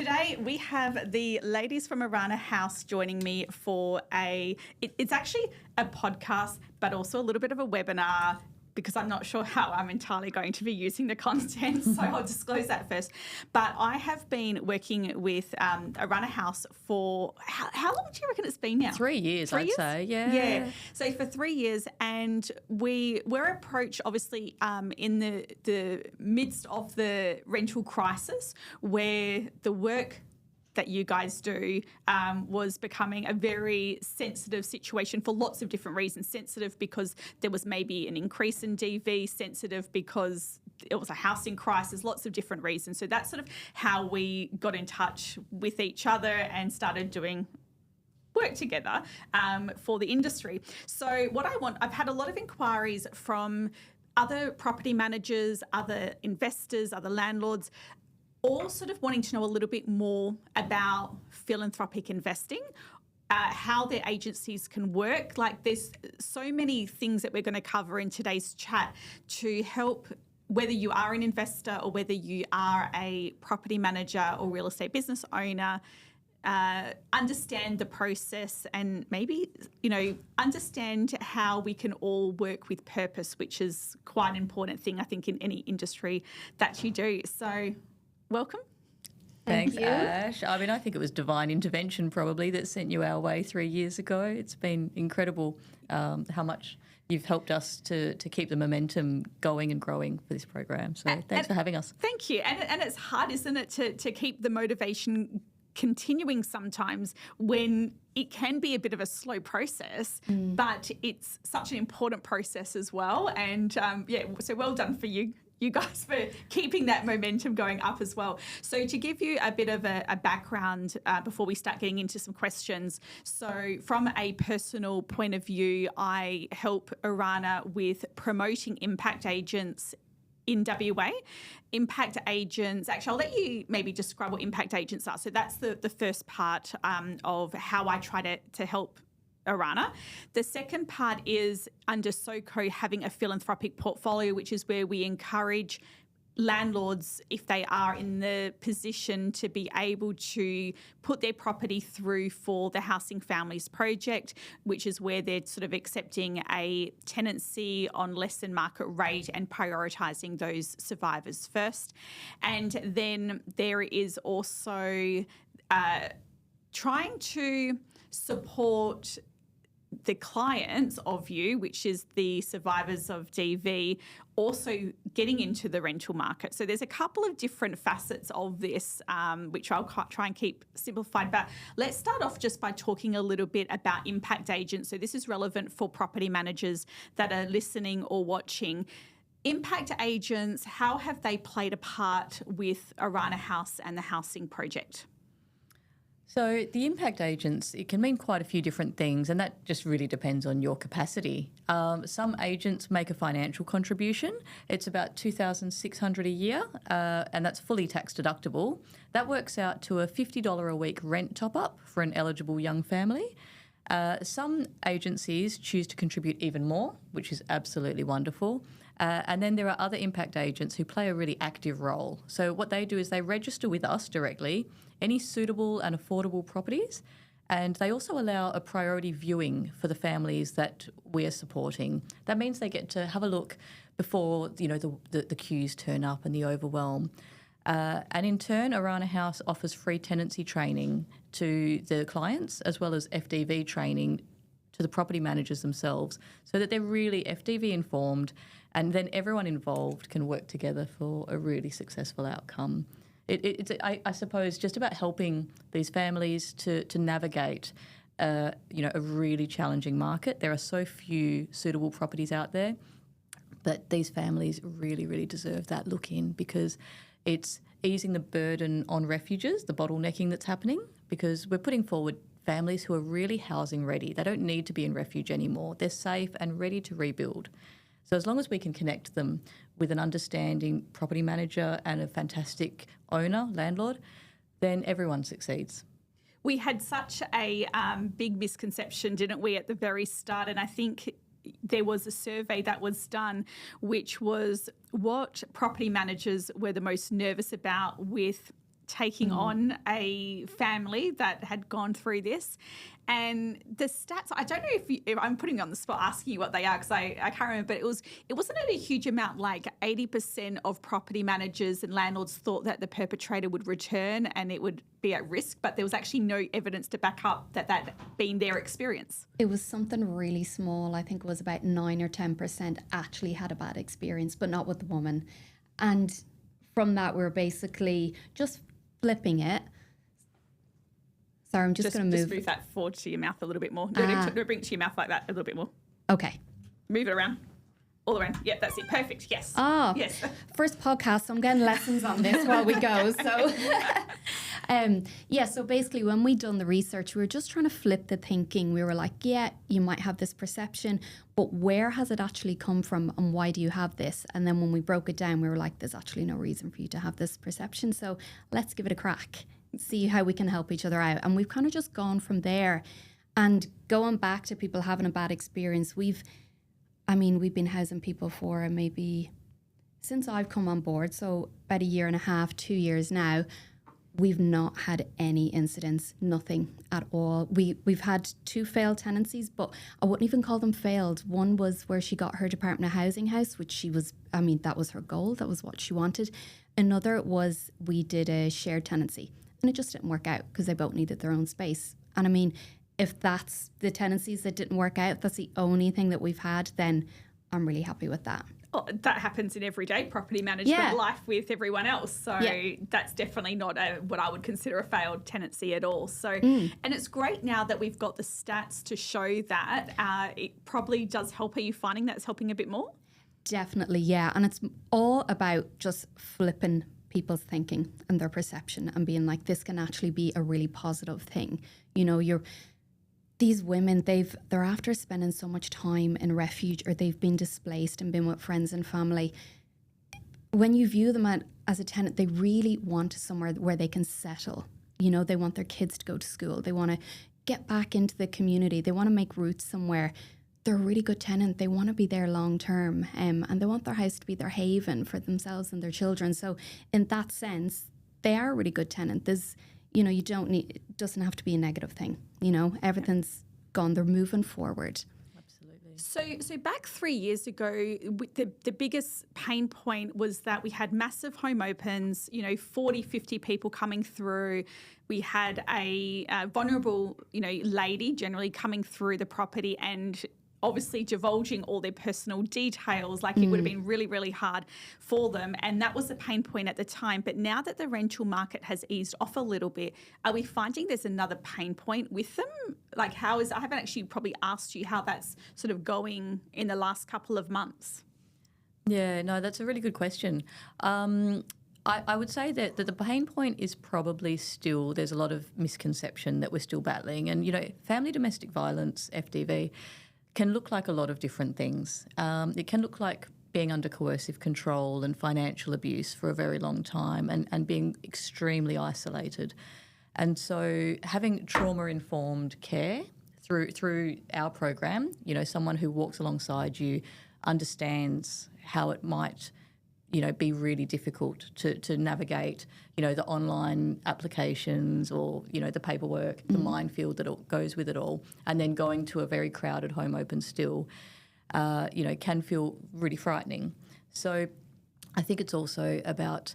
Today we have the ladies from Orana House joining me for it's actually a podcast, but also a little bit of a webinar, because I'm not sure how I'm entirely going to be using the content, so I'll disclose that first. But I have been working with Orana House for, how long do you reckon it's been now? 3 years, I'd say, yeah. Yeah, so for 3 years, and we were approached, obviously, in the midst of the rental crisis, where the work that you guys do was becoming a very sensitive situation for lots of different reasons. Sensitive because there was maybe an increase in DV, sensitive because it was a housing crisis, lots of different reasons. So that's sort of how we got in touch with each other and started doing work together for the industry. So what I've had a lot of inquiries from other property managers, other investors, other landlords, all sort of wanting to know a little bit more about philanthropic investing, how their agencies can work. Like, there's so many things that we're going to cover in today's chat to help, whether you are an investor or whether you are a property manager or real estate business owner, understand the process and maybe, understand how we can all work with purpose, which is quite an important thing, I think, in any industry that you do. So welcome. Thanks, Ash. I mean, I think it was divine intervention probably that sent you our way 3 years ago. It's been incredible how much you've helped us to keep the momentum going and growing for this program. So thanks for having us. Thank you. And it's hard, isn't it, to keep the motivation continuing sometimes when it can be a bit of a slow process, but it's such an important process as well. And so well done for you guys for keeping that momentum going up as well. So to give you a bit of a background before we start getting into some questions. So from a personal point of view, I help Orana with promoting impact agents in WA. Impact agents, actually, I'll let you maybe describe what impact agents are. So that's the first part of how I try to help Orana. The second part is under SOCO having a philanthropic portfolio, which is where we encourage landlords, if they are in the position to be able to put their property through for the Housing Families Project, which is where they're sort of accepting a tenancy on less than market rate and prioritising those survivors first. And then there is also trying to support the clients of you, which is the survivors of DV, also getting into the rental market. So there's a couple of different facets of this, which I'll try and keep simplified. But let's start off just by talking a little bit about impact agents. So this is relevant for property managers that are listening or watching. Impact agents, how have they played a part with Orana House and the housing project? So the impact agents, it can mean quite a few different things, and that just really depends on your capacity. Some agents make a financial contribution. It's about $2,600 a year, and that's fully tax deductible. That works out to a $50 a week rent top-up for an eligible young family. Some agencies choose to contribute even more, which is absolutely wonderful. And then there are other impact agents who play a really active role. So what they do is they register with us directly any suitable and affordable properties, and they also allow a priority viewing for the families that we're supporting. That means they get to have a look before the queues turn up and the overwhelm. And in turn, Orana House offers free tenancy training to the clients, as well as FDV training to the property managers themselves, so that they're really FDV informed, and then everyone involved can work together for a really successful outcome. It's I suppose, just about helping these families to navigate a really challenging market. There are so few suitable properties out there, but these families really, really deserve that look in, because it's easing the burden on refuges, the bottlenecking that's happening, because we're putting forward families who are really housing ready. They don't need to be in refuge anymore. They're safe and ready to rebuild. So as long as we can connect them with an understanding property manager and a fantastic owner, landlord, then everyone succeeds. We had such a big misconception, didn't we, at the very start? And I think there was a survey that was done, which was what property managers were the most nervous about with taking on a family that had gone through this. And the stats, I don't know if I'm putting you on the spot asking you what they are because I can't remember, but it wasn't a huge amount, like 80% of property managers and landlords thought that the perpetrator would return and it would be at risk, but there was actually no evidence to back up that being their experience. It was something really small. I think it was about 9 or 10% actually had a bad experience, but not with the woman. And from that, we're basically just flipping it. Sorry, I'm just going to move. Just move that forward to your mouth a little bit more. No, bring it to your mouth like that a little bit more. Okay. Move it around. All around. Yep, that's it. Perfect. Yes. Oh, yes. First podcast, so I'm getting lessons on this while we go. So, so basically when we done the research, we were just trying to flip the thinking. We were like, yeah, you might have this perception, but where has it actually come from and why do you have this? And then when we broke it down, we were like, there's actually no reason for you to have this perception. So let's give it a crack, see how we can help each other out. And we've kind of just gone from there. And going back to people having a bad experience, we've been housing people for maybe since I've come on board, so about 1.5 years, 2 years now, we've not had any incidents, nothing at all. We've had 2 failed tenancies, but I wouldn't even call them failed. One was where she got her Department of Housing house, which that was her goal, that was what she wanted. Another was we did a shared tenancy, and it just didn't work out because they both needed their own space. And if that's the tenancies that didn't work out, if that's the only thing that we've had, then I'm really happy with that. Well, that happens in everyday property management life with everyone else. So that's definitely not what I would consider a failed tenancy at all. So, and it's great now that we've got the stats to show that. It probably does help. Are you finding that it's helping a bit more? Definitely, yeah. And it's all about just flipping people's thinking and their perception and being like, this can actually be a really positive thing. These women, they're after spending so much time in refuge, or they've been displaced and been with friends and family. When you view them as a tenant, they really want somewhere where they can settle. They want their kids to go to school. They want to get back into the community. They want to make roots somewhere. They're a really good tenant. They want to be there long term, and they want their house to be their haven for themselves and their children. So in that sense, they are a really good tenant. There's it doesn't have to be a negative thing. Everything's gone. They're moving forward. Absolutely. So back 3 years ago, the biggest pain point was that we had massive home opens, 40, 50 people coming through. We had a vulnerable, lady generally coming through the property and obviously divulging all their personal details, like it would have been really, really hard for them. And that was the pain point at the time. But now that the rental market has eased off a little bit, are we finding there's another pain point with them? Like I haven't actually probably asked you how that's sort of going in the last couple of months. Yeah, no, that's a really good question. I would say that the pain point is probably still, there's a lot of misconception that we're still battling. And, family domestic violence, FDV, can look like a lot of different things. It can look like being under coercive control and financial abuse for a very long time and being extremely isolated. And so having trauma-informed care through our program, someone who walks alongside you, understands how it might be really difficult to navigate, the online applications or, the paperwork, the minefield that goes with it all, and then going to a very crowded home open still, can feel really frightening. So I think it's also about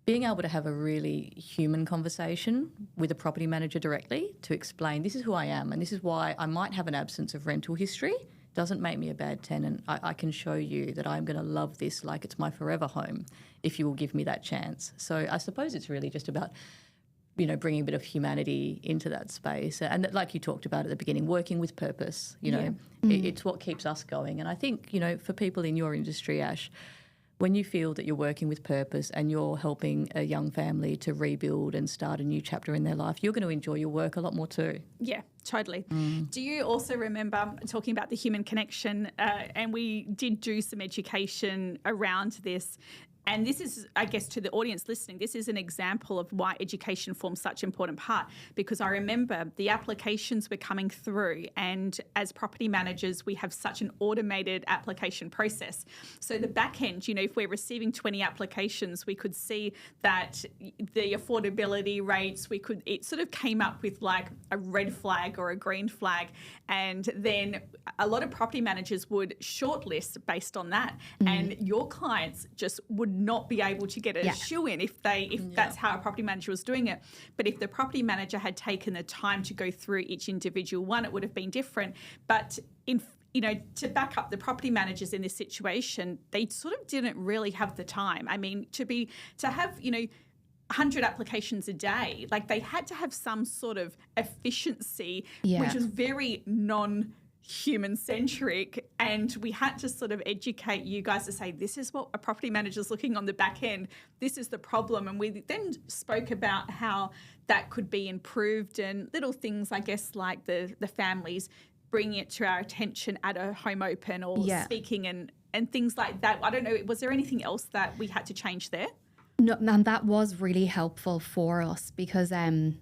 being able to have a really human conversation with a property manager directly to explain, this is who I am and this is why I might have an absence of rental history. Doesn't make me a bad tenant. I can show you that I'm going to love this like it's my forever home if you will give me that chance. So I suppose it's really just about, bringing a bit of humanity into that space. And like you talked about at the beginning, working with purpose, it's what keeps us going. And I think, for people in your industry, Ash, when you feel that you're working with purpose and you're helping a young family to rebuild and start a new chapter in their life, you're going to enjoy your work a lot more too. Yeah, totally. Do you also remember talking about the human connection? And we did do some education around this. And this is, I guess, to the audience listening, this is an example of why education forms such an important part, because I remember the applications were coming through, and as property managers, we have such an automated application process. So the back end, if we're receiving 20 applications, we could see that the affordability rates, it sort of came up with like a red flag or a green flag. And then a lot of property managers would shortlist based on that. And your clients just would not be able to get a shoe in if that's how a property manager was doing it. But if the property manager had taken the time to go through each individual one, it would have been different. But to back up the property managers in this situation, they sort of didn't really have the time. I mean, to have 100 applications a day, like they had to have some sort of efficiency, which was very non-human centric, and we had to sort of educate you guys to say, this is what a property manager's looking on the back end, this is the problem. And we then spoke about how that could be improved, and little things, I guess, like the families bringing it to our attention at a home open or speaking and things like that. I don't know, was there anything else that we had to change there? No, and that was really helpful for us because I'm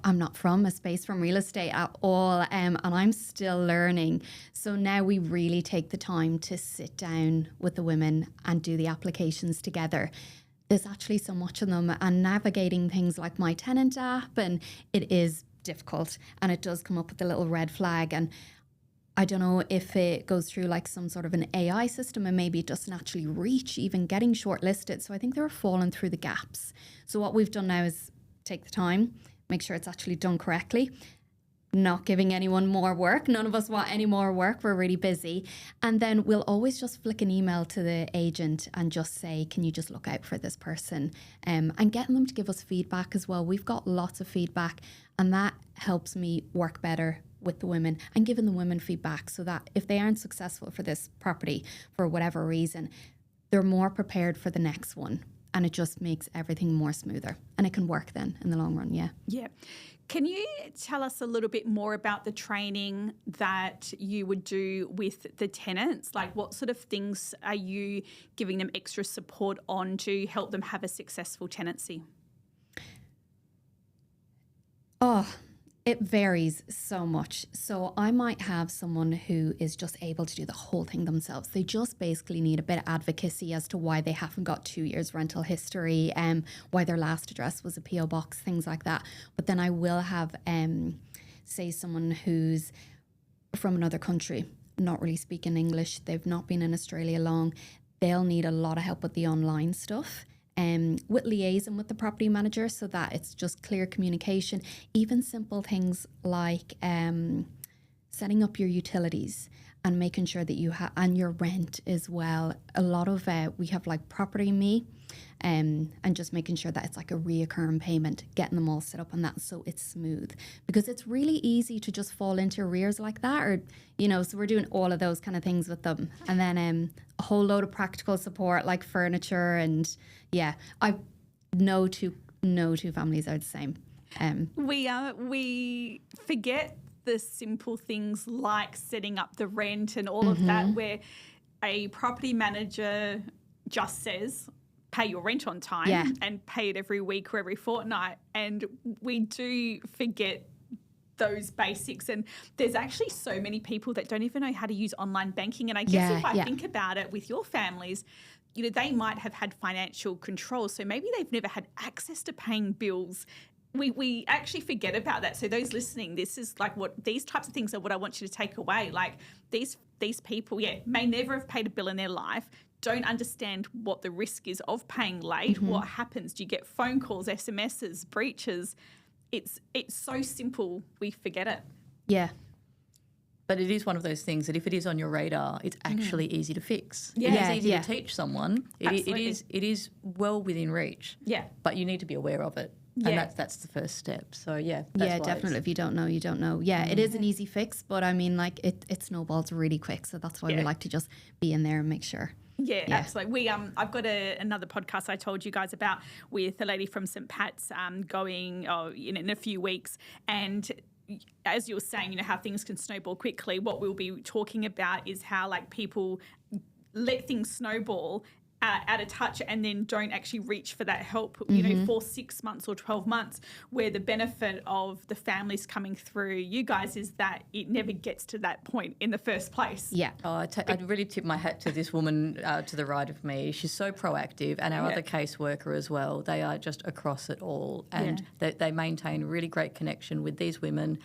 not from a space from real estate at all, and I'm still learning. So now we really take the time to sit down with the women and do the applications together. There's actually so much of them, and navigating things like My Tenant app, and it is difficult, and it does come up with a little red flag. And I don't know if it goes through like some sort of an AI system and maybe it doesn't actually reach even getting shortlisted. So I think they're falling through the gaps. So what we've done now is take the time, make sure it's actually done correctly, not giving anyone more work. None of us want any more work. We're really busy. And then we'll always just flick an email to the agent and just say, can you just look out for this person? And getting them to give us feedback as well. We've got lots of feedback, and that helps me work better with the women and giving the women feedback so that if they aren't successful for this property for whatever reason, they're more prepared for the next one. And it just makes everything more smoother. And it can work then in the long run, Yeah. Can you tell us a little bit more about the training that you would do with the tenants? Like what sort of things are you giving them extra support on to help them have a successful tenancy? It varies so much. So I might have someone who is just able to do the whole thing themselves. They just basically need a bit of advocacy as to why they haven't got 2 years rental history, why their last address was a PO box, things like that. But then I will have, say, someone who's from another country, not really speaking English. They've not been in Australia long. They'll need a lot of help with the online stuff. With liaison with the property manager so that it's just clear communication. Even simple things like setting up your utilities and making sure that you have, and your rent as well. A lot of, we have like Property Me, and just making sure that it's like a reoccurring payment, getting them all set up on that so it's smooth. Because it's really easy to just fall into arrears like that, or, so we're doing all of those kind of things with them. And then a whole load of practical support like furniture and, no two families are the same. We forget the simple things like setting up the rent and all of that, where a property manager just says, pay your rent on time and pay it every week or every fortnight. And we do forget those basics. And there's actually so many people that don't even know how to use online banking. And I guess if I think about it with your families, they might have had financial control. So maybe they've never had access to paying bills. We actually forget about that. So those listening, this is like these types of things are what I want you to take away. Like these people, may never have paid a bill in their life, don't understand what the risk is of paying late. What happens? Do you get phone calls, SMSs, breaches? It's so simple, we forget it. Yeah. But it is one of those things that if it is on your radar, it's actually easy to fix. Yeah. It is easy to teach someone. It is well within reach. Yeah. But you need to be aware of it. And that's the first step. So, definitely. If you don't know, you don't know. Yeah, it is an easy fix, but I mean, like, it snowballs really quick. So that's why we like to just be in there and make sure. Yeah, absolutely. I've got another podcast I told you guys about with a lady from St. Pat's going in a few weeks. And as you were saying, how things can snowball quickly. What we'll be talking about is how like people let things snowball out of touch and then don't actually reach for that help, you know, for 6 months or 12 months, where the benefit of the families coming through you guys is that it never gets to that point in the first place. Yeah. Oh, I'd really tip my hat to this woman to the right of me. She's so proactive, and our other caseworker as well. They are just across it all, and they maintain a really great connection with these women.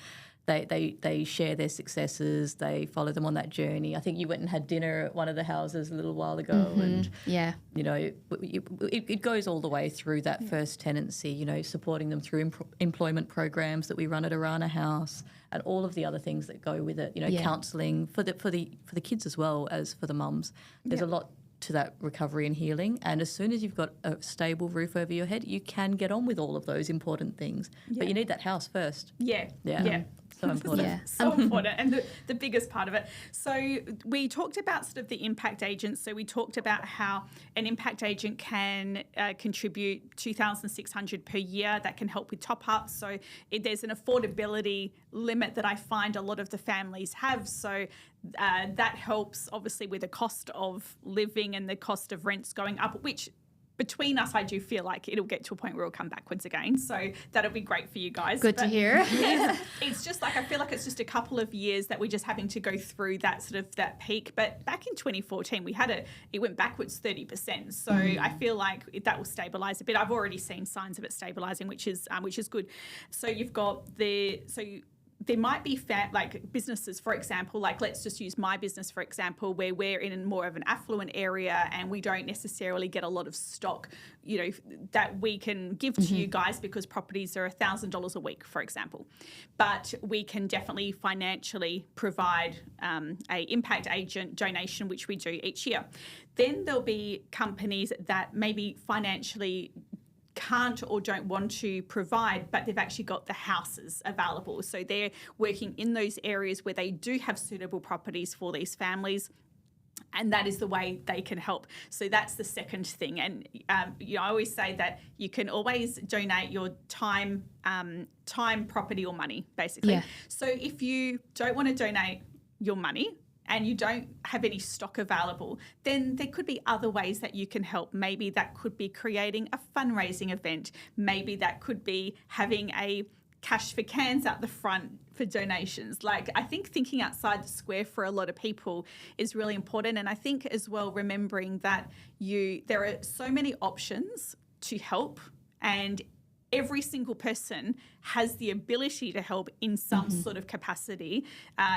They share their successes. They follow them on that journey. I think you went and had dinner at one of the houses a little while ago, and you know, it goes all the way through that first tenancy. You know, supporting them through employment programs that we run at Orana House, and all of the other things that go with it. You know, counselling for the kids as well as for the mums. There's a lot to that recovery and healing, and as soon as you've got a stable roof over your head, you can get on with all of those important things. But you need that house first. Yeah. So important. So important, and the biggest part of it. So we talked about sort of the impact agents. So we talked about how an impact agent can contribute $2,600 per year. That can help with top ups. So there's an affordability limit that I find a lot of the families have. So that helps obviously with the cost of living and the cost of rents going up, which between us, I do feel like it'll get to a point where it'll come backwards again. So that'll be great for you guys. Good to hear. It's just like, I feel like it's just a couple of years that we're just having to go through that sort of that peak. But back in 2014, it went backwards 30%. So I feel like that will stabilise a bit. I've already seen signs of it stabilising, which is good. So you've got there might be like businesses, for example, like let's just use my business, for example, where we're in more of an affluent area and we don't necessarily get a lot of stock, you know, that we can give to you guys because properties are $1,000 a week, for example. But we can definitely financially provide a impact agent donation, which we do each year. Then there'll be companies that maybe financially can't or don't want to provide, but they've actually got the houses available. So they're working in those areas where they do have suitable properties for these families, and that is the way they can help. So that's the second thing. And you know, I always say that you can always donate your time, property, or money, basically. Yeah. So if you don't want to donate your money and you don't have any stock available, then there could be other ways that you can help. Maybe that could be creating a fundraising event. Maybe that could be having a cash for cans out the front for donations. Like, I think thinking outside the square for a lot of people is really important. And I think as well, remembering that there are so many options to help, and every single person has the ability to help in some sort of capacity.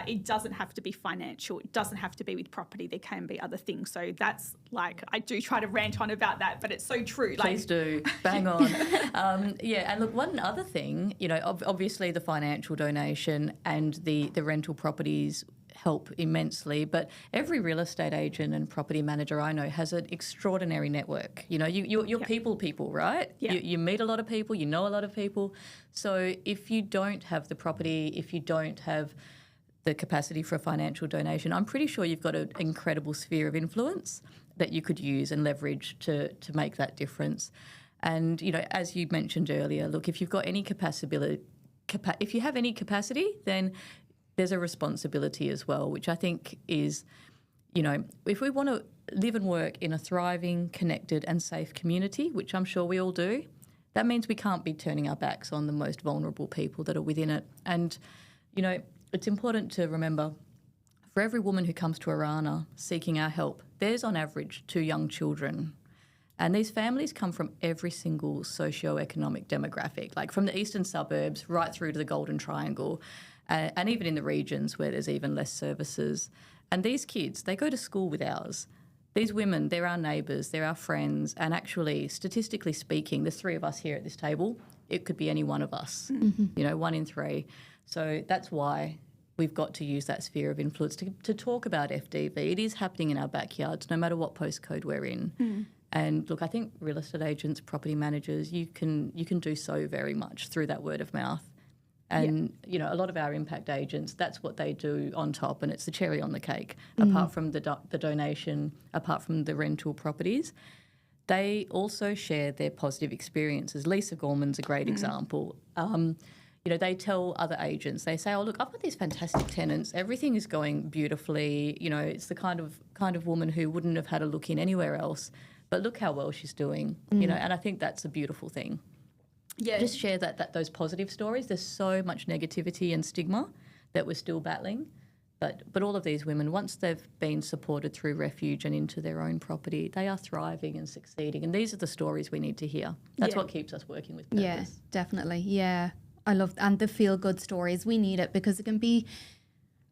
It doesn't have to be financial. It doesn't have to be with property. There can be other things. So that's like, I do try to rant on about that, but it's so true. Please do. Bang on. And look, one other thing, you know, obviously the financial donation and the rental properties help immensely, but every real estate agent and property manager I know has an extraordinary network. You know, you're people, right? Yeah. You meet a lot of people, you know a lot of people. So if you don't have the property, if you don't have the capacity for a financial donation, I'm pretty sure you've got an incredible sphere of influence that you could use and leverage to make that difference. And, you know, as you mentioned earlier, look, if you've got any if you have any capacity, then there's a responsibility as well, which I think is, you know, if we want to live and work in a thriving, connected and safe community, which I'm sure we all do, that means we can't be turning our backs on the most vulnerable people that are within it. And, you know, it's important to remember, for every woman who comes to Orana seeking our help, there's on average 2 young children. And these families come from every single socio-economic demographic, like from the eastern suburbs right through to the Golden Triangle. And even in the regions where there's even less services. And these kids, they go to school with ours. These women, they're our neighbours, they're our friends, and actually, statistically speaking, there's 3 of us here at this table. It could be any one of us, you know, 1 in 3. So that's why we've got to use that sphere of influence to talk about FDV. It is happening in our backyards, no matter what postcode we're in. And look, I think real estate agents, property managers, you can do so very much through that word of mouth. And, you know, a lot of our impact agents, that's what they do on top, and it's the cherry on the cake. Apart from the donation, apart from the rental properties, they also share their positive experiences. Lisa Gorman's a great example. You know, they tell other agents, they say, oh, look, I've got these fantastic tenants. Everything is going beautifully. You know, it's the kind of woman who wouldn't have had a look in anywhere else. but look how well she's doing, you know, and I think that's a beautiful thing. Yeah. Just share that those positive stories. There's so much negativity and stigma that we're still battling. But all of these women, once they've been supported through refuge and into their own property, they are thriving and succeeding. And these are the stories we need to hear. That's what keeps us working with purpose. Yeah, definitely. Yeah. I love, and the feel-good stories. We need it because it can be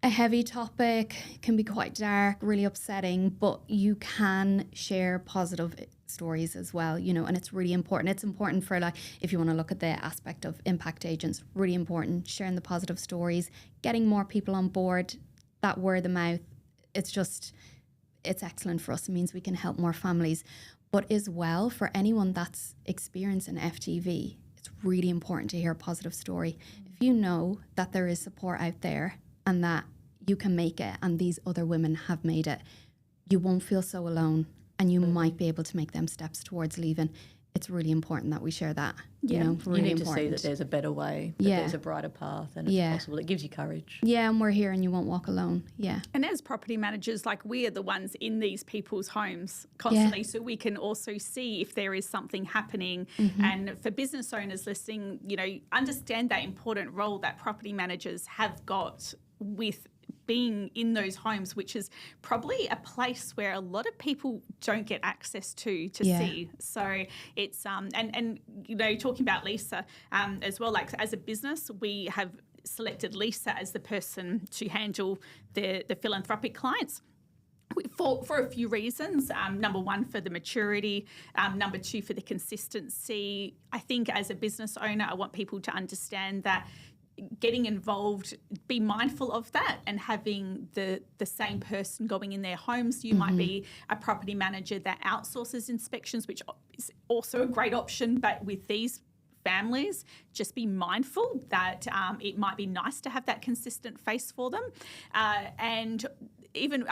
a heavy topic, can be quite dark, really upsetting, but you can share positive stories as well, you know, and it's really important. It's important for, like, if you want to look at the aspect of impact agents, really important, sharing the positive stories, getting more people on board, that word of mouth. It's excellent for us. It means we can help more families. But as well, for anyone that's experiencing FTV, it's really important to hear a positive story. If you know that there is support out there and that you can make it and these other women have made it, you won't feel so alone and you might be able to make them steps towards leaving. It's really important that we share that. Yeah. You know, really you need important. to see that there's a better way, that there's a brighter path and it's possible. It gives you courage. Yeah, and we're here and you won't walk alone. Yeah. And as property managers, like, we are the ones in these people's homes constantly, so we can also see if there is something happening. And for business owners listening, you know, understand that important role that property managers have got with being in those homes, which is probably a place where a lot of people don't get access to see. So it's and you know, talking about Lisa as well, like, as a business, we have selected Lisa as the person to handle the philanthropic clients. For a few reasons. Number one, for the maturity. Number two, for the consistency. I think as a business owner, I want people to understand that getting involved, be mindful of that, and having the same person going in their homes. You might be a property manager that outsources inspections, which is also a great option, but with these families, just be mindful that it might be nice to have that consistent face for them. And even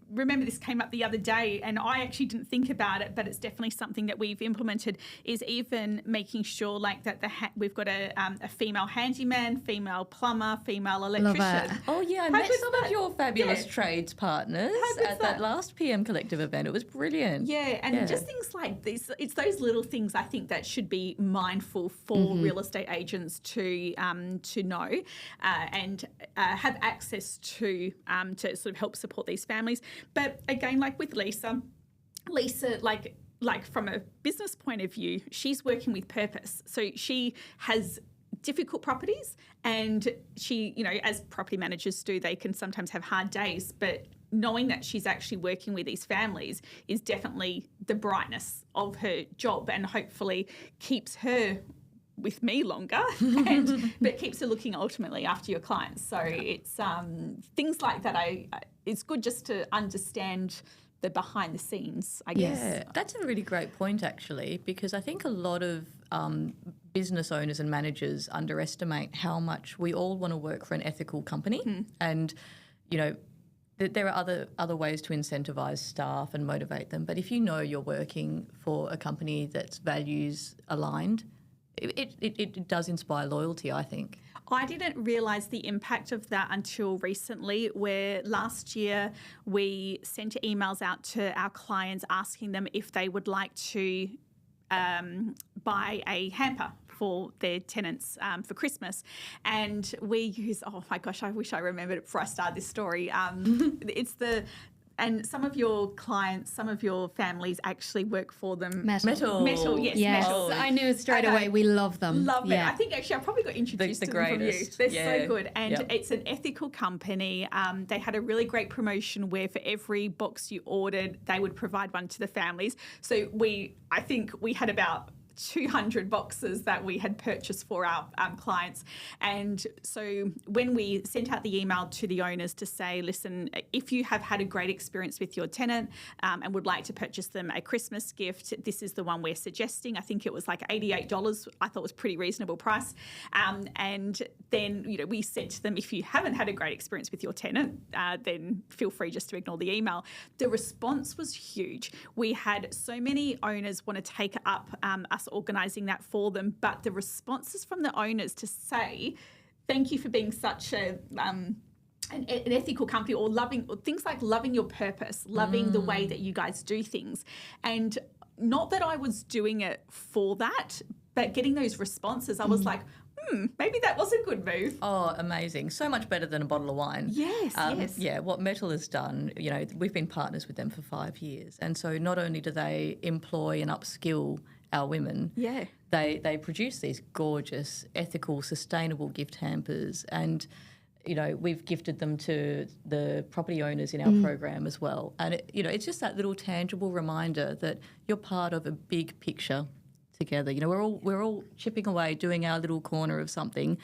remember, this came up the other day and I actually didn't think about it, but it's definitely something that we've implemented, is even making sure, like, that we've got a female handyman, female plumber, female electrician. Oh yeah, I met some of your fabulous trades partners at that last PM Collective event. It was brilliant. Yeah, and just things like this. It's those little things, I think, that should be mindful for real estate agents to know and have access to sort of help support these families. But again, like with Lisa, like from a business point of view, she's working with purpose. So she has difficult properties, and she, you know, as property managers do, they can sometimes have hard days, but knowing that she's actually working with these families is definitely the brightness of her job, and hopefully keeps her with me longer, but keeps her looking ultimately after your clients. So it's things like that. It's good just to understand the behind the scenes, I guess. Yeah, that's a really great point, actually, because I think a lot of business owners and managers underestimate how much we all want to work for an ethical company. And, you know, there are other ways to incentivise staff and motivate them. But if you know you're working for a company that's values aligned, it does inspire loyalty, I think. I didn't realise the impact of that until recently, where last year we sent emails out to our clients asking them if they would like to buy a hamper for their tenants for Christmas. And we use, oh my gosh, I wish I remembered it before I started this story. And some of your clients, some of your families actually work for them. Metal, yes, yes. metal. I knew straight away. We love them. Love it. I think actually I probably got introduced to them from you. They're so good. And it's an ethical company. They had a really great promotion where for every box you ordered, they would provide one to the families. So I think we had about 200 boxes that we had purchased for our clients. And so when we sent out the email to the owners to say, listen, if you have had a great experience with your tenant and would like to purchase them a Christmas gift, this is the one we're suggesting. I think it was like $88. I thought was pretty reasonable price. And then, you know, we said to them, if you haven't had a great experience with your tenant, then feel free just to ignore the email. The response was huge. We had so many owners want to take up us organising that for them, but the responses from the owners to say, thank you for being such an ethical company, or things like loving your purpose, loving the way that you guys do things. And not that I was doing it for that, but getting those responses, I was like, maybe that was a good move. Oh, amazing. So much better than a bottle of wine. Yes, yes. Yeah, what Metal has done, we've been partners with them for 5 years. And so not only do they employ and upskill our women, Yeah. they produce these gorgeous, ethical, sustainable gift hampers. And, we've gifted them to the property owners in our program as well. And, it's just that little tangible reminder that you're part of a big picture together. We're all chipping away, doing our little corner of something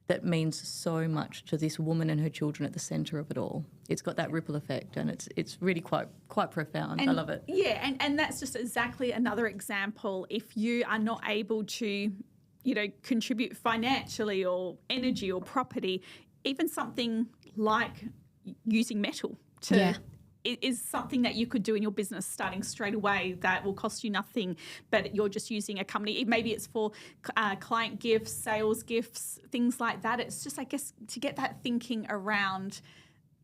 that means so much to this woman and her children at the centre of it all. It's got that ripple effect, and it's really quite profound. I love it. Yeah, and that's just exactly another example. If you are not able to, contribute financially or energy or property, even something like using metal to is something that you could do in your business starting straight away that will cost you nothing, but you're just using a company. Maybe it's for client gifts, sales gifts, things like that. It's just, I guess, to get that thinking around,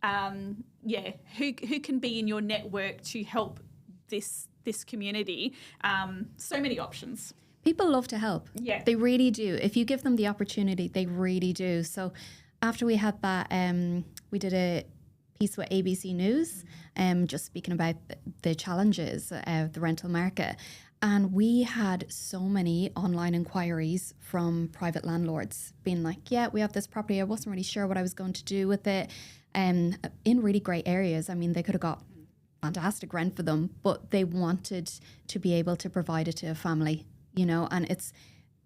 who can be in your network to help this community. So many options. People love to help. Yeah. They really do. If you give them the opportunity, they really do. So after we had that, we did a piece with ABC News, just speaking about the challenges of the rental market. And we had so many online inquiries from private landlords being like, yeah, we have this property. I wasn't really sure what I was going to do with it. In really great areas. I mean, they could have got fantastic rent for them, but they wanted to be able to provide it to a family, and it's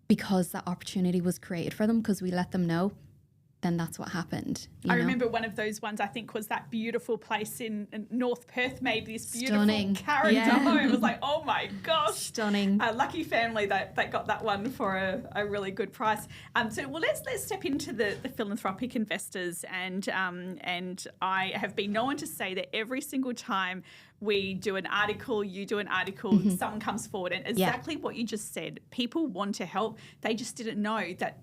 because that opportunity was created for them because we let them know. Then that's what happened. I remember one of those ones, I think, was that beautiful place in North Perth made this beautiful character home. It was like, oh my gosh. Stunning. A lucky family that got that one for a really good price. Let's step into the philanthropic investors. And I have been known to say that every single time we do an article, you do an article, someone comes forward. And exactly what you just said, people want to help. They just didn't know that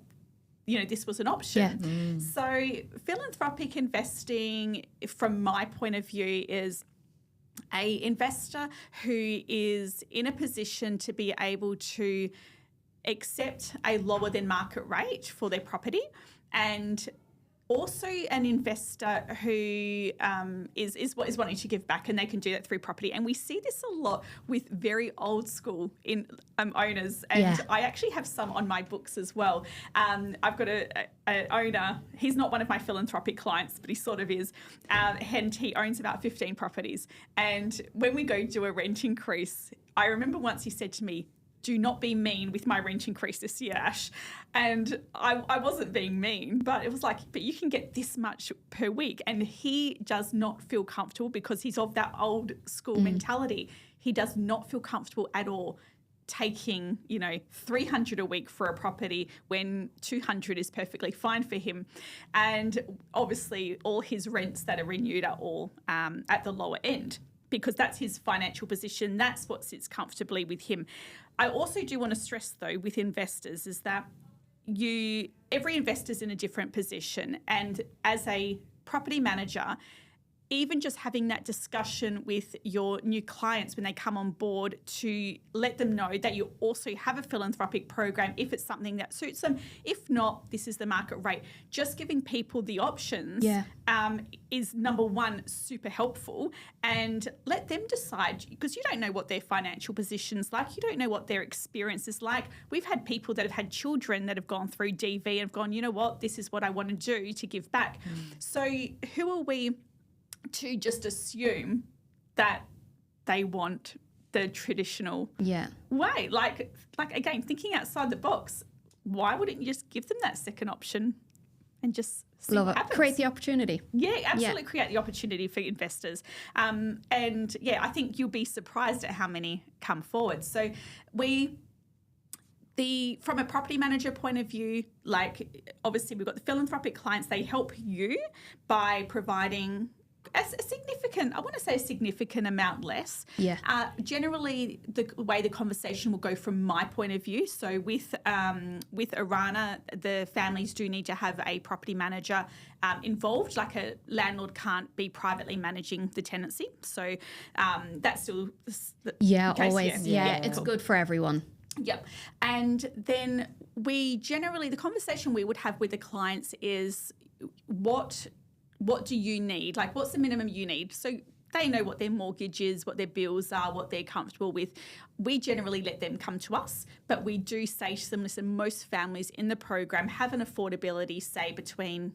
this was an option. Yeah. So philanthropic investing, from my point of view, is a investor who is in a position to be able to accept a lower than market rate for their property, and also an investor who is wanting to give back, and they can do that through property. And we see this a lot with very old school owners, and I actually have some on my books as well. I've got an owner. He's not one of my philanthropic clients, but he sort of is, and he owns about 15 properties. And when we go do a rent increase, I remember once he said to me, do not be mean with my rent increase this year, Ash. And I wasn't being mean, but it was like, but you can get this much per week. And he does not feel comfortable because he's of that old school mentality. He does not feel comfortable at all taking, $300 a week for a property when $200 is perfectly fine for him. And obviously all his rents that are renewed are all at the lower end, because that's his financial position. That's what sits comfortably with him. I also do want to stress, though, with investors is that every investor's in a different position. And as a property manager, even just having that discussion with your new clients when they come on board to let them know that you also have a philanthropic program if it's something that suits them. If not, this is the market rate. Just giving people the options is, number one, super helpful, and let them decide, because you don't know what their financial position's like. You don't know what their experience is like. We've had people that have had children that have gone through DV and have gone, you know what, this is what I want to do to give back. So who are we to just assume that they want the traditional way? Like again, thinking outside the box, why wouldn't you just give them that second option and just see what happens? Create the opportunity. Yeah, absolutely. Create the opportunity for investors. And I think you'll be surprised at how many come forward. So from a property manager point of view, like obviously we've got the philanthropic clients, they help you by providing a significant, I want to say a significant amount less. Yeah. Generally, the way the conversation will go from my point of view. So with Orana, the families do need to have a property manager involved. Like a landlord can't be privately managing the tenancy. So that's still the case. Always. Yeah, it's cool. good for everyone. Yep. And then we generally, the conversation we would have with the clients is what do you need? Like, what's the minimum you need? So they know what their mortgage is, what their bills are, what they're comfortable with. We generally let them come to us, but we do say to them, listen, most families in the program have an affordability, say between,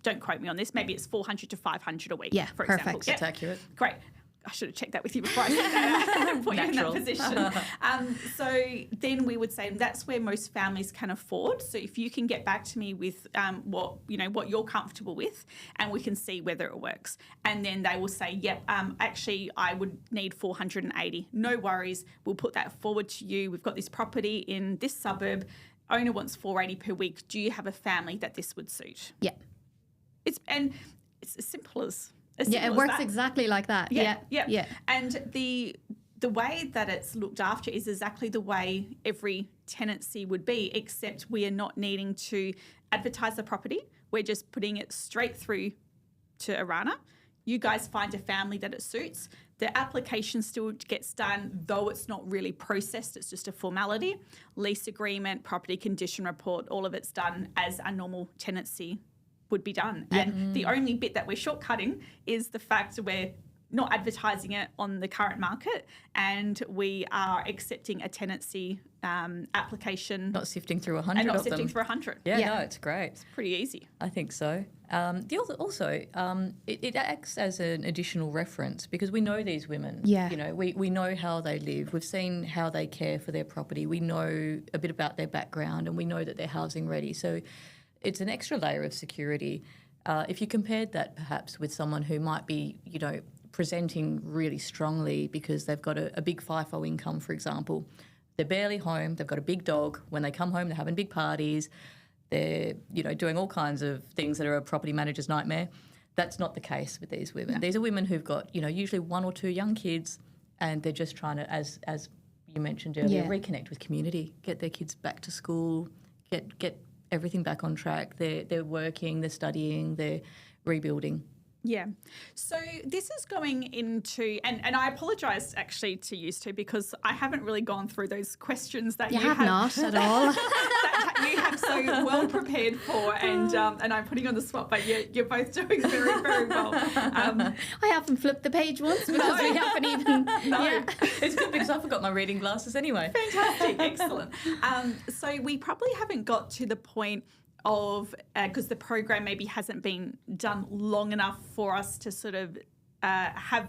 don't quote me on this, maybe it's $400 to $500 a week, for perfect. example. That's accurate. Great. I should have checked that with you before I said that and put you in that position. So then we would say that's where most families can afford. So if you can get back to me with what you're comfortable with, and we can see whether it works. And then they will say, yep, actually I would need 480. No worries. We'll put that forward to you. We've got this property in this suburb. Owner wants 480 per week. Do you have a family that this would suit? Yeah. It's as simple as it works exactly like that. Yeah. And the way that it's looked after is exactly the way every tenancy would be, except we are not needing to advertise the property. We're just putting it straight through to Orana. You guys find a family that it suits. The application still gets done, though it's not really processed. It's just a formality. Lease agreement, property condition report, all of it's done as a normal tenancy would be done. And the only bit that we're shortcutting is the fact we're not advertising it on the current market, and we are accepting a tenancy application. Not sifting through 100 and not of sifting them. through 100. Yeah, no, it's great. It's pretty easy. I think so. It acts as an additional reference because we know these women. Yeah. We know how they live. We've seen how they care for their property. We know a bit about their background, and we know that they're housing ready. So it's an extra layer of security. If you compared that perhaps with someone who might be, presenting really strongly because they've got a big FIFO income, for example. They're barely home. They've got a big dog. When they come home, they're having big parties. They're, doing all kinds of things that are a property manager's nightmare. That's not the case with these women. No. These are women who've got, usually one or two young kids, and they're just trying to, as you mentioned earlier, reconnect with community, get their kids back to school, get everything back on track. They're working, they're studying, they're rebuilding. Yeah. So this is going into, and I apologise actually to you two because I haven't really gone through those questions that you have not at all. that you have so well prepared for, and I'm putting you on the spot, but you're both doing very, very well. I haven't flipped the page once because we haven't even. No. It's good because I forgot my reading glasses anyway. Fantastic. Excellent. So we probably haven't got to the point of, because the program maybe hasn't been done long enough for us to sort of have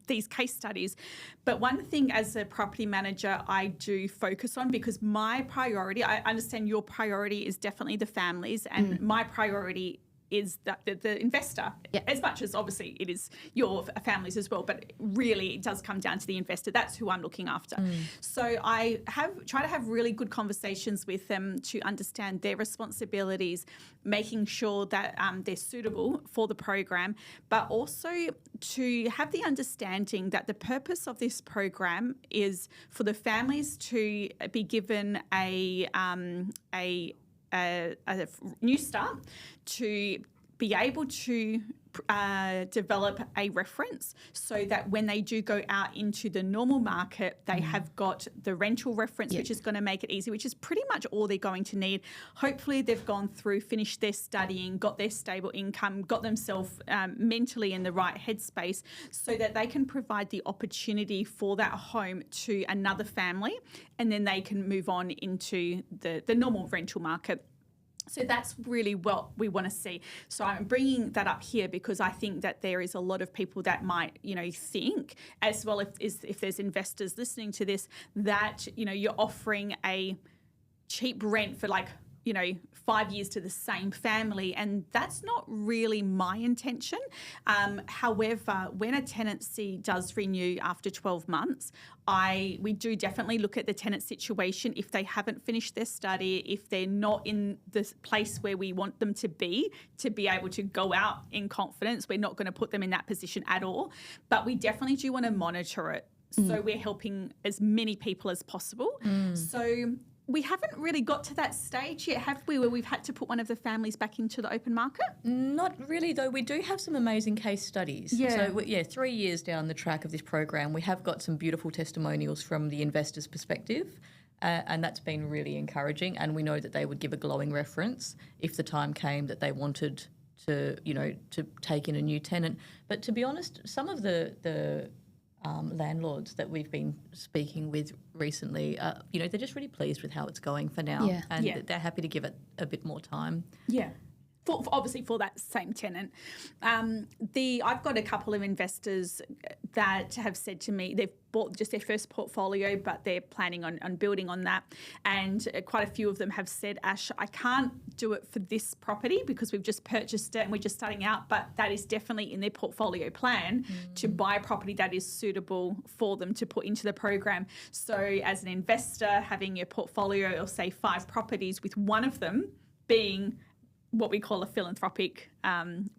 these case studies. But one thing as a property manager I do focus on, because my priority, I understand your priority is definitely the families, and my priority is the investor, as much as obviously it is your families as well, but really it does come down to the investor. That's who I'm looking after. So I try to have really good conversations with them to understand their responsibilities, making sure that they're suitable for the program, but also to have the understanding that the purpose of this program is for the families to be given a new start, to be able to develop a reference so that when they do go out into the normal market, they have got the rental reference, which is going to make it easy, which is pretty much all they're going to need. Hopefully they've gone through, finished their studying, got their stable income, got themselves mentally in the right headspace so that they can provide the opportunity for that home to another family, and then they can move on into the normal rental market. So that's really what we want to see. So I'm bringing that up here because I think that there is a lot of people that might, think, as well if there's investors listening to this, that, you're offering a cheap rent for like 5 years to the same family, and that's not really my intention. However, when a tenancy does renew after 12 months, we do definitely look at the tenant situation. If they haven't finished their study, if they're not in the place where we want them to be able to go out in confidence, we're not going to put them in that position at all. But we definitely do want to monitor it. So we're helping as many people as possible. So we haven't really got to that stage yet, have we, where we've had to put one of the families back into the open market? Not really, though. We do have some amazing case studies. Yeah. So, 3 years down the track of this program, we have got some beautiful testimonials from the investor's perspective, and that's been really encouraging. And we know that they would give a glowing reference if the time came that they wanted to take in a new tenant. But to be honest, some of the landlords that we've been speaking with recently, they're just really pleased with how it's going for now, and they're happy to give it a bit more time. Yeah. Obviously for that same tenant. I've got a couple of investors that have said to me they've bought just their first portfolio, but they're planning on building on that. And quite a few of them have said, Ash, I can't do it for this property because we've just purchased it and we're just starting out, but that is definitely in their portfolio plan to buy a property that is suitable for them to put into the program. So as an investor, having your portfolio of, say, 5 properties with one of them being what we call a philanthropic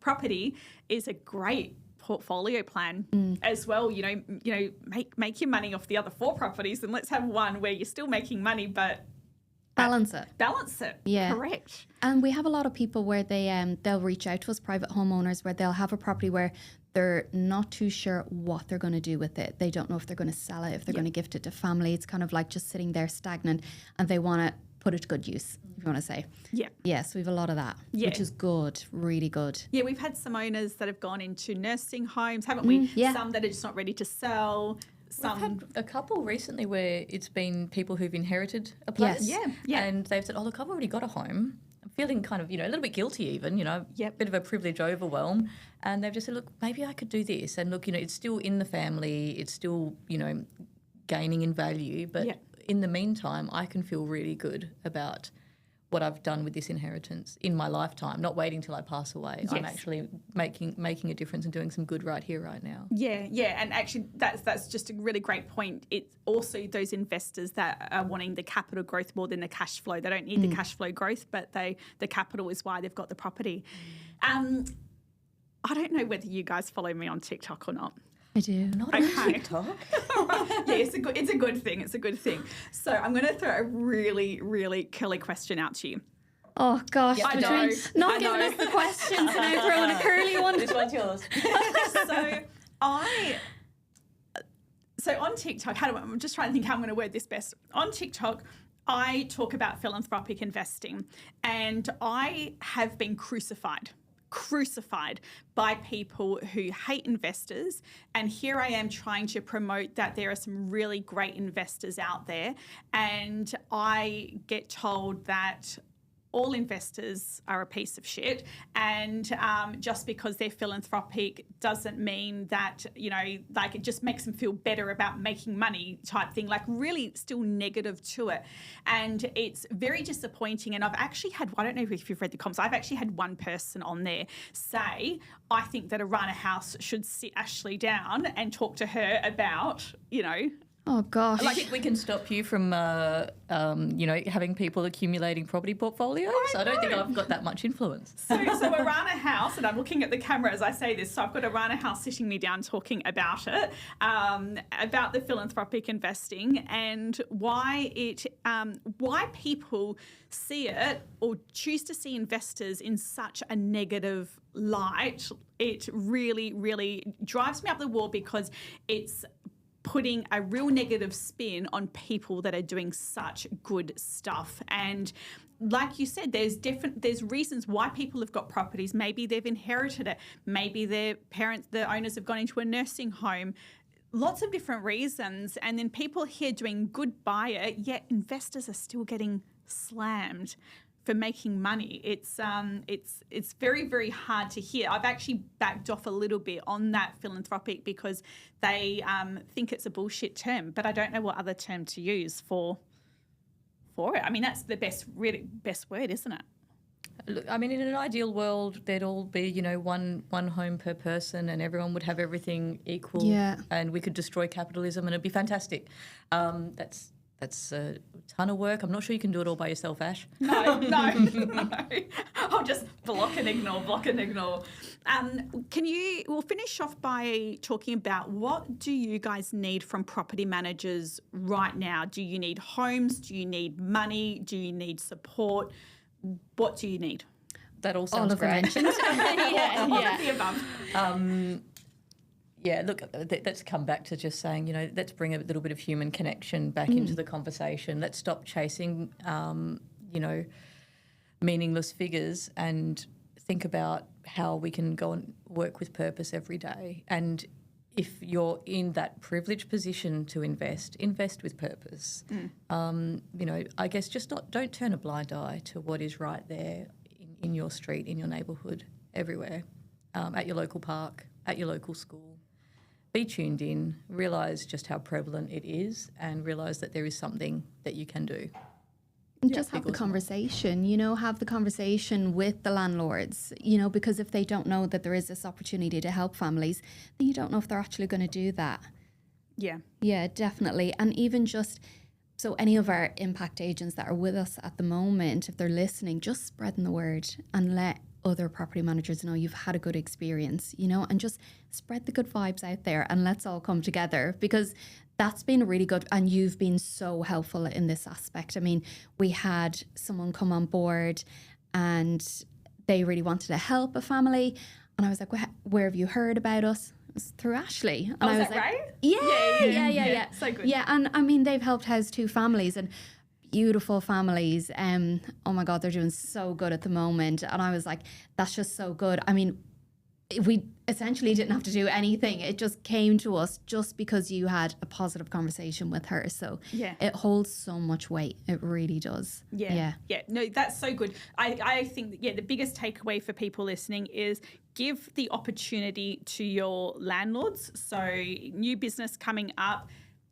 property is a great portfolio plan as well. Make your money off the other 4 properties, and let's have one where you're still making money, but balance it. Yeah, correct. And we have a lot of people where they'll reach out to us, private homeowners, where they'll have a property where they're not too sure what they're going to do with it. They don't know if they're going to sell it, if they're going to gift it to family. It's kind of like just sitting there stagnant, and they want to put it to good use, if you want to say. Yeah. Yes, we have a lot of that, which is good, really good. Yeah, we've had some owners that have gone into nursing homes, haven't we? Yeah. Some that are just not ready to sell. We've had a couple recently where it's been people who've inherited a place. Yes. Yeah. And they've said, look, I've already got a home. I'm feeling kind of, a little bit guilty even, a bit of a privilege overwhelm. And they've just said, look, maybe I could do this. And look, it's still in the family. It's still, gaining in value. But in the meantime, I can feel really good about what I've done with this inheritance in my lifetime, not waiting till I pass away. Yes. I'm actually making a difference and doing some good right here, right now. Yeah, and actually that's just a really great point. It's also those investors that are wanting the capital growth more than the cash flow. They don't need the cash flow growth, but the capital is why they've got the property. I don't know whether you guys follow me on TikTok or not. I do. Not on TikTok. Yeah, it's a good thing. It's a good thing. So I'm going to throw a really, really curly question out to you. Oh, gosh. I know. Not giving us the questions and I'm throwing a curly one. This one's yours. So on TikTok, I'm just trying to think how I'm going to word this best. On TikTok, I talk about philanthropic investing, and I have been crucified by people who hate investors, and here I am trying to promote that there are some really great investors out there, and I get told that all investors are a piece of shit, and just because they're philanthropic doesn't mean that, it just makes them feel better about making money type thing, really still negative to it. And it's very disappointing. And I've actually had, I don't know if you've read the comments, I've actually had one person on there say, I think that Orana House should sit Ashley down and talk to her about, Oh, gosh. I think we can stop you from, having people accumulating property portfolios. I don't think I've got that much influence. So Orana House, and I'm looking at the camera as I say this, so I've got Orana House sitting me down talking about it, about the philanthropic investing and why people see it or choose to see investors in such a negative light. It really, really drives me up the wall because it's putting a real negative spin on people that are doing such good stuff. And like you said, there's reasons why people have got properties. Maybe they've inherited it. Maybe the owners have gone into a nursing home. Lots of different reasons. And then people here doing good by it, yet investors are still getting slammed for making money. It's very, very hard to hear. I've actually backed off a little bit on that philanthropic because they think it's a bullshit term, but I don't know what other term to use for for it. I mean, that's the best word, isn't it? Look, I mean, in an ideal world, there'd all be, one home per person, and everyone would have everything equal. Yeah. And we could destroy capitalism, and it'd be fantastic. That's a ton of work. I'm not sure you can do it all by yourself, Ash. No. I'll just block and ignore. We'll finish off by talking about what do you guys need from property managers right now? Do you need homes? Do you need money? Do you need support? What do you need? That all sounds all of the great. mentions. All of the above. Yeah, look, let's come back to just saying, let's bring a little bit of human connection back into the conversation. Let's stop chasing, meaningless figures and think about how we can go and work with purpose every day. And if you're in that privileged position to invest with purpose. I guess don't turn a blind eye to what is right there in your street, in your neighbourhood, everywhere, at your local park, at your local school. Be tuned in, realise just how prevalent it is, and realise that there is something that you can do. Just have the conversation, have the conversation with the landlords, because if they don't know that there is this opportunity to help families, then you don't know if they're actually going to do that. Yeah. Yeah, definitely. And even just, so any of our impact agents that are with us at the moment, if they're listening, just spreading the word and let other property managers know you've had a good experience, and just spread the good vibes out there, and let's all come together, because that's been really good. And you've been so helpful in this aspect. I mean, we had someone come on board and they really wanted to help a family. And I was like, where have you heard about us? It was through Ashley. And I was like, right? Yeah. So good. Yeah, and I mean, they've helped house 2 families, and beautiful families. Oh my God, they're doing so good at the moment. And I was like, that's just so good. I mean, we essentially didn't have to do anything. It just came to us just because you had a positive conversation with her. So it holds so much weight. It really does. Yeah. No, that's so good. I think that, the biggest takeaway for people listening is give the opportunity to your landlords. So new business coming up,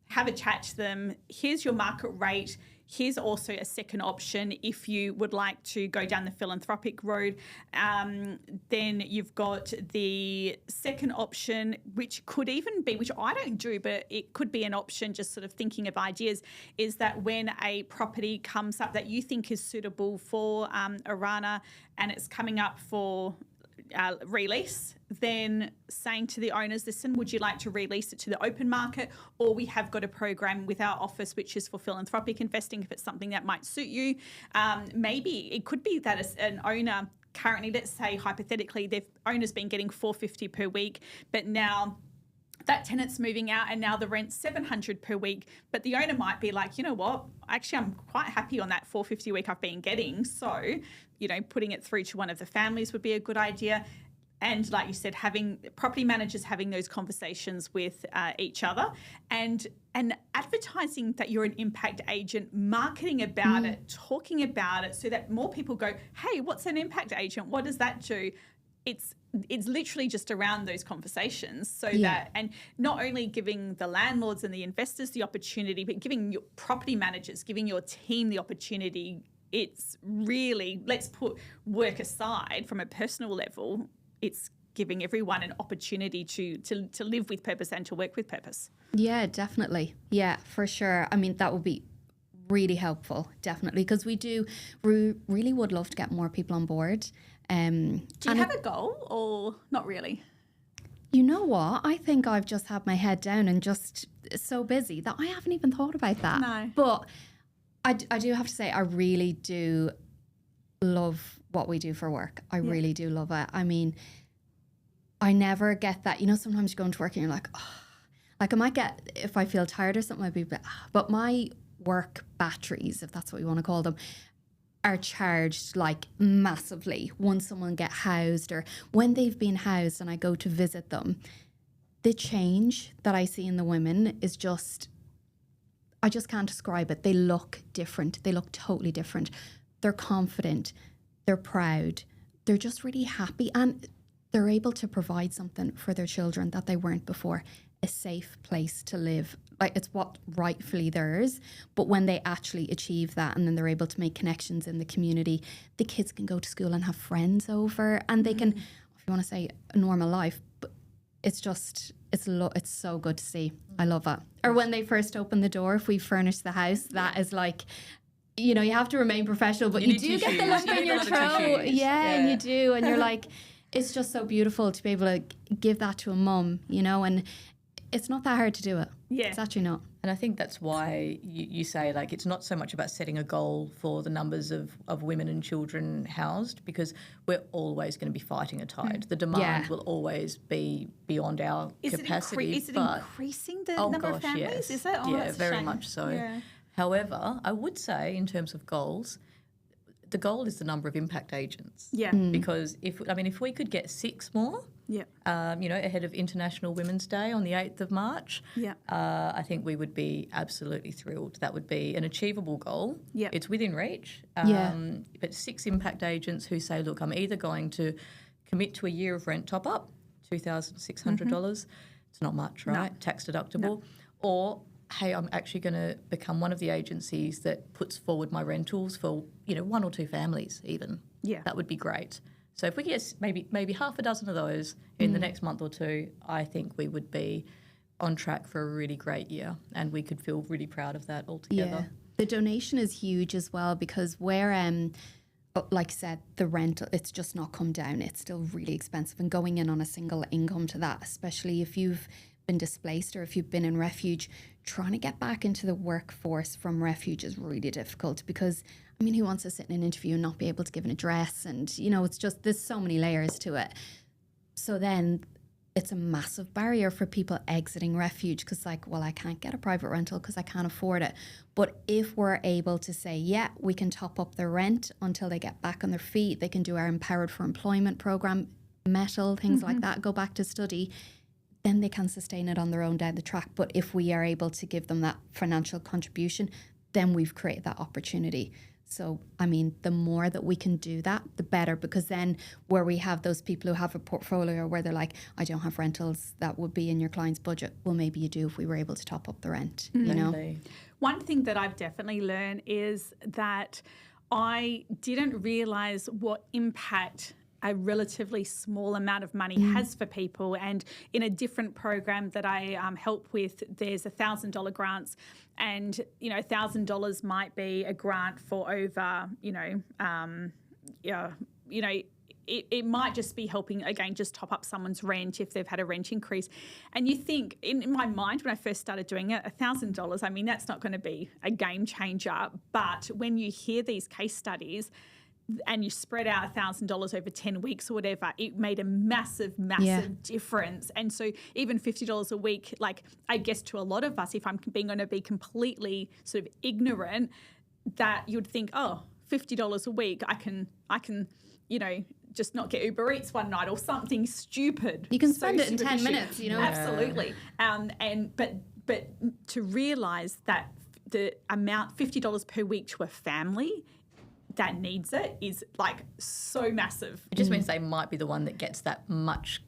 have a chat to them. Here's your market rate. Here's also a second option if you would like to go down the philanthropic road. Then you've got the second option, which could even be, which I don't do, but it could be an option, just sort of thinking of ideas, is that when a property comes up that you think is suitable for Orana and it's coming up for release, then saying to the owners, listen, would you like to release it to the open market? Or we have got a program with our office which is for philanthropic investing if it's something that might suit you. Maybe it could be that an owner currently, let's say hypothetically, their owner's been getting $450 per week, but now that tenant's moving out and now the rent's $700 per week, but the owner might be like, you know what, actually I'm quite happy on that $450 a week I've been getting. So, putting it through to one of the families would be a good idea. And like you said, having property managers having those conversations with each other and advertising that you're an impact agent, marketing about it, talking about it so that more people go, hey, what's an impact agent? What does that do? It's literally just around those conversations that, and not only giving the landlords and the investors the opportunity, but giving your property managers, giving your team the opportunity. It's really, let's put work aside from a personal level. It's giving everyone an opportunity to live with purpose and to work with purpose. Yeah, definitely. Yeah, for sure. I mean, that would be really helpful, definitely, because we really would love to get more people on board. Do you have a goal or not really? You know what? I think I've just had my head down and just so busy that I haven't even thought about that. No. But I do have to say I really do love what we do for work. I really do love it. I mean, I never get that. Sometimes you go into work and you're like, oh, like I might get, if I feel tired or something, I'd be, but my work batteries, if that's what you want to call them, are charged like massively once someone get housed or when they've been housed and I go to visit them. The change that I see in the women is just, I just can't describe it. They look different. They look totally different. They're confident. They're proud. They're just really happy. And they're able to provide something for their children that they weren't before. A safe place to live. like it's what rightfully theirs. But when they actually achieve that and then they're able to make connections in the community, the kids can go to school and have friends over, and they can, if you want to say a normal life, but it's just, it's so good to see. I love it. Or when they first open the door, if we furnish the house, that is like, you know, you have to remain professional, but you do get the lump in your throat. Yeah, you do. And you're like, it's just so beautiful to be able to give that to a mum, you know, and it's not that hard to do it. Yeah. It's actually not. And I think that's why you say, like, it's not so much about setting a goal for the numbers of women and children housed, because we're always going to be fighting a tide. The demand will always be beyond our capacity. Is it increasing the number of families? Yes. Is it? Oh, yeah, very much so. Yeah. However, I would say in terms of goals, the goal is the number of impact agents. Yeah. Because if we could get 6 more, you know, ahead of International Women's Day on the 8th of March, I think we would be absolutely thrilled. That would be an achievable goal. Yeah. It's within reach. But 6 impact agents who say, look, I'm either going to commit to a year of rent top-up, $2,600, it's not much, right? Tax deductible. Or hey, I'm actually going to become one of the agencies that puts forward my rentals for, you know, 1 or 2 families even. Yeah. That would be great. So if we get maybe half a dozen of those in the next month or 2, I think we would be on track for a really great year, and we could feel really proud of that altogether. Yeah. The donation is huge as well, because where, like I said, the rental, it's just not come down. It's still really expensive, and going in on a single income to that, especially if you've been displaced or if you've been in refuge, trying to get back into the workforce from refuge is really difficult, because I mean, who wants to sit in an interview and not be able to give an address? And, you know, it's just, there's so many layers to it. So then it's a massive barrier for people exiting refuge, because like, well, I can't get a private rental because I can't afford it. But if we're able to say, yeah, we can top up their rent until they get back on their feet, they can do our Empowered for Employment program, metal, things like that, go back to study, then they can sustain it on their own down the track. But if we are able to give them that financial contribution, then we've created that opportunity. So, I mean, the more that we can do that, the better, because then where we have those people who have a portfolio where they're like, I don't have rentals, that would be in your client's budget. Well, maybe you do if we were able to top up the rent, you know? One thing that I've definitely learned is that I didn't realise what impact a relatively small amount of money has for people. And in a different program that I help with, there's $1,000 grants, and, you know, $1,000 might be a grant for over, it might just be helping, again, just top up someone's rent if they've had a rent increase. And you think, in my mind, when I first started doing it, $1,000, I mean, that's not going to be a game changer. But when you hear these case studies, and you spread out $1,000 over 10 weeks or whatever, it made a massive difference. And so even $50 a week, like, I guess to a lot of us, if I'm going to be completely sort of ignorant, that you'd think, oh, $50 a week, I can, you know, just not get Uber Eats one night or something stupid. You can spend it in 10 minutes, you know. Absolutely. But to realise that the amount, $50 per week to a family that needs it, is like so massive. It just means they might be the one that gets that much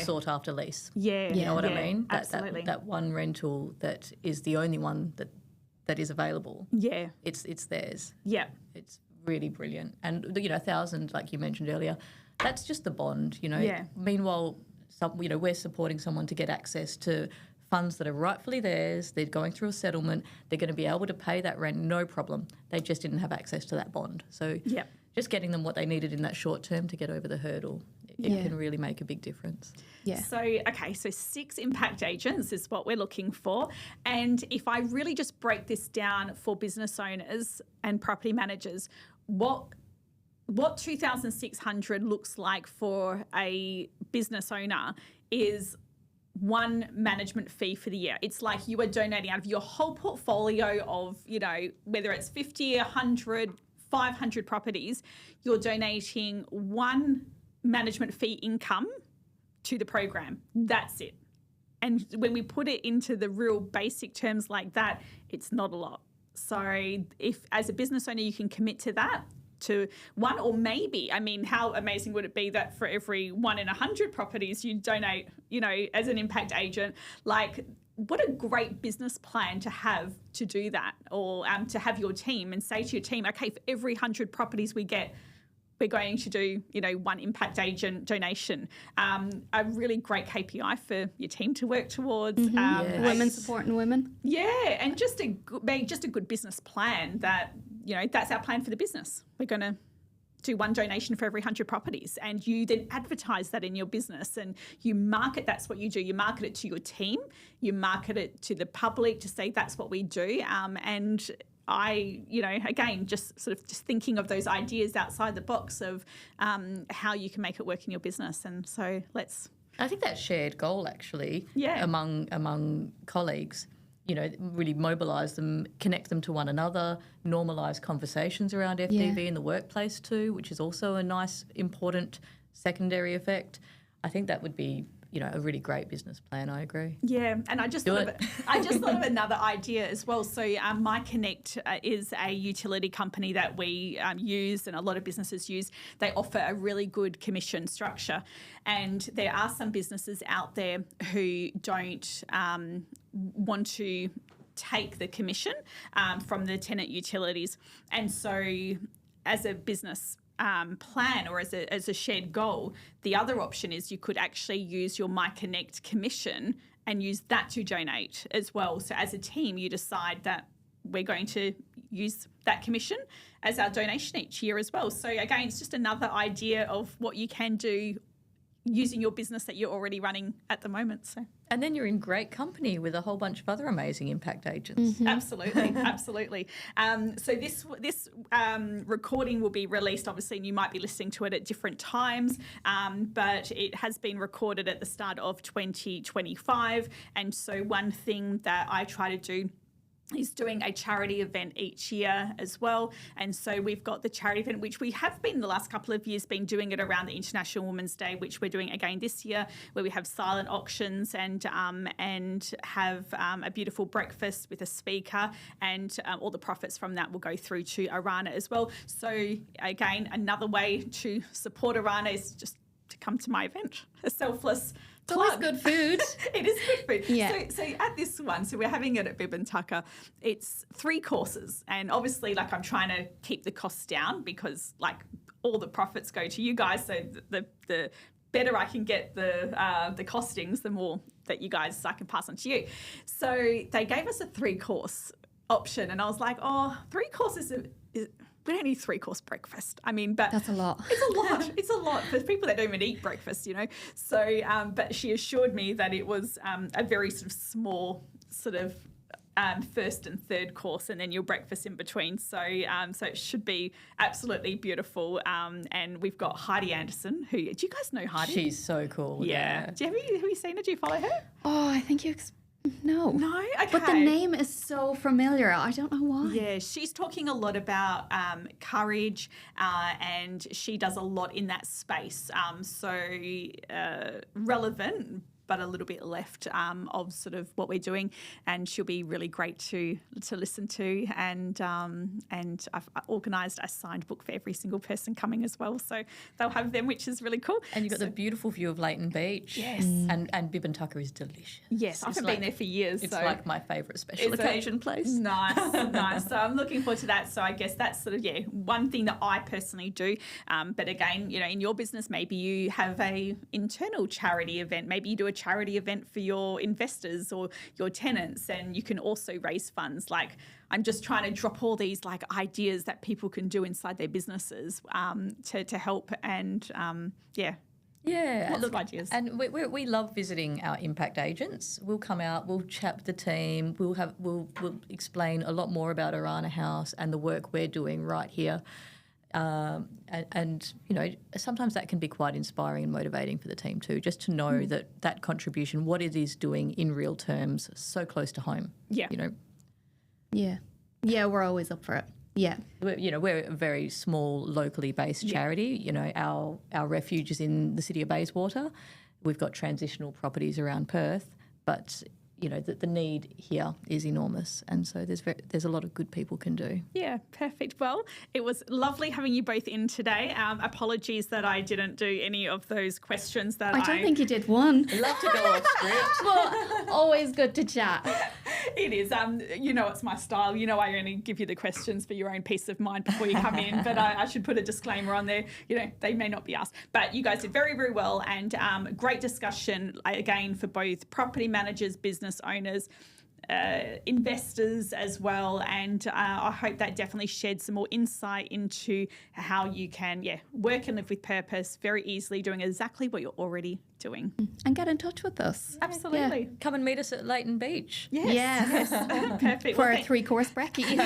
sought after lease. Yeah. You know what I mean? Absolutely. That one rental that is the only one that is available. Yeah. It's theirs. Yeah. It's really brilliant. And, you know, 1,000, like you mentioned earlier, that's just the bond, you know. Yeah. Meanwhile, we're supporting someone to get access to funds that are rightfully theirs. They're going through a settlement. They're going to be able to pay that rent, no problem. They just didn't have access to that bond. So just getting them what they needed in that short term to get over the hurdle, it can really make a big difference. Yeah. So 6 impact agents is what we're looking for. And if I really just break this down for business owners and property managers, what 2,600 looks like for a business owner is one management fee for the year. It's like you are donating out of your whole portfolio of, you know, whether it's 50, 100, 500 properties, you're donating one management fee income to the program. That's it. And when we put it into the real basic terms like that, it's not a lot. So if as a business owner you can commit to that, to one, or maybe, I mean, how amazing would it be that for every 1 in 100 properties you donate, as an impact agent? Like, what a great business plan to have to do that, or to have your team and say to your team, okay, for every 100 properties we get, we're going to do, 1 impact agent donation. A really great KPI for your team to work towards. Women supporting women. Yeah, and just a good business plan that, that's our plan for the business. We're going to do 1 donation for every 100 properties, and you then advertise that in your business and you market. That's what you do. You market it to your team, you market it to the public to say that's what we do. And I, again, just thinking of those ideas outside the box of how you can make it work in your business. And so I think that shared goal actually among colleagues, really mobilise them, connect them to one another, normalise conversations around FDV in the workplace too, which is also a nice, important secondary effect. I think that would be, a really great business plan. I agree. Yeah, and I just thought of another idea as well. So MyConnect is a utility company that we use, and a lot of businesses use. They offer a really good commission structure, and there are some businesses out there who don't want to take the commission from the tenant utilities, and so as a business plan, or as a shared goal, the other option is you could actually use your MyConnect commission and use that to donate as well. So as a team, you decide that we're going to use that commission as our donation each year as well. So again, it's just another idea of what you can do using your business that you're already running at the moment. So. And then you're in great company with a whole bunch of other amazing impact agents. Mm-hmm. Absolutely. So this recording will be released, obviously, and you might be listening to it at different times, but it has been recorded at the start of 2025. And so one thing that I try to do is doing a charity event each year as well. And so we've got the charity event, which we have been the last couple of years been doing it around the International Women's Day, which we're doing again this year, where we have silent auctions and have a beautiful breakfast with a speaker, and all the profits from that will go through to Orana as well. So again, another way to support Orana is just to come to my event, a selfless It's always good food. It is good food. Yeah. So at this one, so we're having it at Bibb and Tucker. It's 3 courses, and obviously, like, I'm trying to keep the costs down because, like, all the profits go to you guys. So the better I can get the costings, the more that you guys I can pass on to you. So they gave us a 3-course option, and I was like, 3 courses is we don't need 3-course breakfast. I mean, but that's a lot. It's a lot for people that don't even eat breakfast, So, but she assured me that it was a very sort of small sort of first and third course, and then your breakfast in between. So, so it should be absolutely beautiful. And we've got Heidi Anderson, who, do you guys know Heidi? She's so cool. Yeah. Have you seen her? Do you follow her? Oh, I think you. No. Okay. But the name is so familiar. I don't know why. Yeah, she's talking a lot about courage, and she does a lot in that space. So relevant, but a little bit left of sort of what we're doing, and she'll be really great to listen to. And I've organised a signed book for every single person coming as well, so they'll have them, which is really cool. And you've got the beautiful view of Leighton Beach. Yes, and Bibb and Tucker is delicious. Yes, I haven't been there for years. It's so like my favourite special occasion place. Nice. So I'm looking forward to that. So I guess that's sort of one thing that I personally do. But again, in your business, maybe you have a internal charity event. Maybe you do a charity event for your investors or your tenants, and you can also raise funds. Like, I'm just trying to drop all these like ideas that people can do inside their businesses to help, and lots of ideas. And we love visiting our impact agents. We'll come out, we'll chat with the team, we'll explain a lot more about Orana House and the work we're doing right here. And sometimes that can be quite inspiring and motivating for the team too, just to know that contribution, what it is doing in real terms, so close to home. Yeah. Yeah, we're always up for it. Yeah. We're a very small, locally based charity. Our refuge is in the city of Bayswater. We've got transitional properties around Perth, but the need here is enormous, and so there's a lot of good people can do. Yeah, perfect. Well, it was lovely having you both in today. Apologies that I didn't do any of those questions that I don't think you did one. I'd love to go off script. But always good to chat. It is. It's my style. I only give you the questions for your own peace of mind before you come in, but I should put a disclaimer on there. They may not be asked. But you guys did very, very well, and great discussion, again, for both property managers, business owners, investors as well, and I hope that definitely shed some more insight into how you can work and live with purpose very easily, doing exactly what you're already doing. And get in touch with us. Absolutely. Yeah. Come and meet us at Leighton Beach. Yes. Yes. Perfect. For Well, a 3-course brekkie.